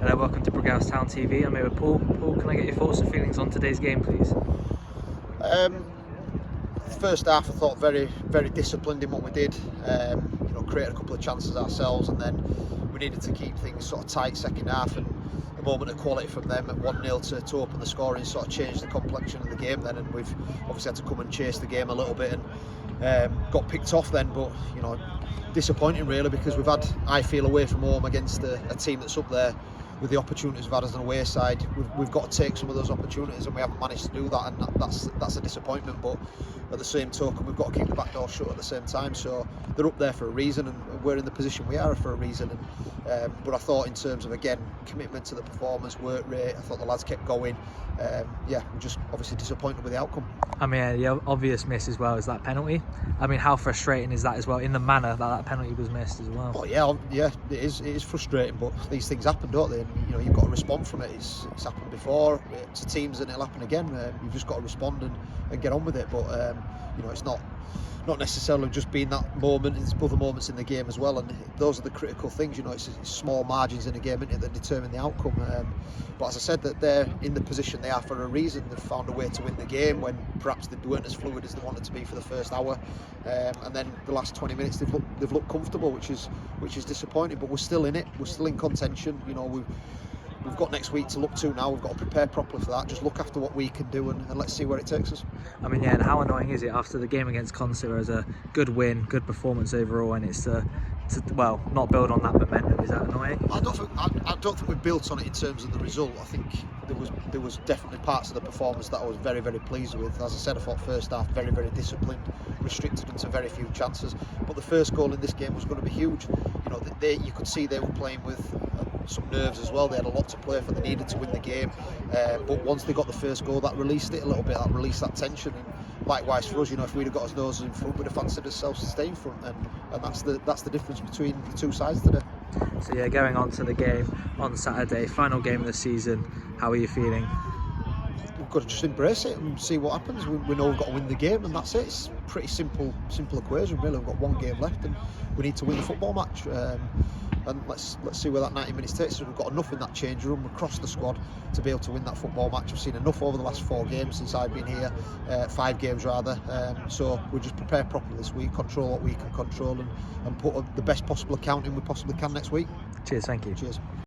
Hello, welcome to Town TV. I'm here with Paul. Paul, can I get your thoughts and feelings on today's game, please? First half, I thought very disciplined in what we did. Created a couple of chances ourselves, and then we needed to keep things sort of tight second half. And a moment of quality from them at 1-0 to open the scoring sort of changed the complexion of the game then. And we've obviously had to come and chase the game a little bit, and got picked off then. But disappointing really, because we've had, I feel, away from home against a team that's up there with the opportunities we've had as an away side. We've got to take some of those opportunities, and we haven't managed to do that, and that's a disappointment. But at the same token, we've got to keep the back door shut at the same time. So they're up there for a reason, and we're in the position we are for a reason. And but I thought, in terms of, again, commitment to the performance, work rate, I thought the lads kept going. We're just obviously disappointed with the outcome. I mean, the obvious miss as well is that penalty. I mean, how frustrating is that as well, in the manner that penalty was missed as well? Oh yeah, it is frustrating, but these things happen, don't they? And you've got to respond from it. It's happened before to teams, and it'll happen again. You've just got to respond and get on with it. But it's not necessarily just being that moment. It's other moments in the game as well, and those are the critical things. It's small margins in a game, isn't it, that determine the outcome. But as I said, that they're in the position they are for a reason. They've found a way to win the game when perhaps they weren't as fluid as they wanted to be for the first hour, and then the last 20 minutes they've looked comfortable, which is disappointing. But we're still in it. We're still in contention. We've got next week to look to now. We've got to prepare properly for that. Just look after what we can do, and let's see where it takes us. I mean, yeah, and how annoying is it after the game against Consider as a good win, good performance overall, and it's to not build on that momentum? Is that annoying? I don't think we built on it in terms of the result. I think there was definitely parts of the performance that I was very pleased with. As I said, I thought first half very disciplined, restricted them to very few chances. But the first goal in this game was going to be huge. You could see they were playing with some nerves as well. They had a lot to play for. They needed to win the game, but once they got the first goal, that released it a little bit. That released that tension. And likewise for us, if we'd have got us noses in front, we'd have fancied ourselves to stay in front. And that's the difference between the two sides today. So yeah, going on to the game on Saturday, final game of the season. How are you feeling? We've got to just embrace it and see what happens. We know we've got to win the game, and that's it. It's a pretty simple equation really. We've got one game left, and we need to win the football match. And let's see where that 90 minutes takes us. We've got enough in that change room across the squad to be able to win that football match. I've seen enough over the last 4 games since I've been here, 5 games rather. So we'll just prepare properly this week, control what we can control, and put the best possible account in we possibly can next week. Cheers, thank you. Cheers.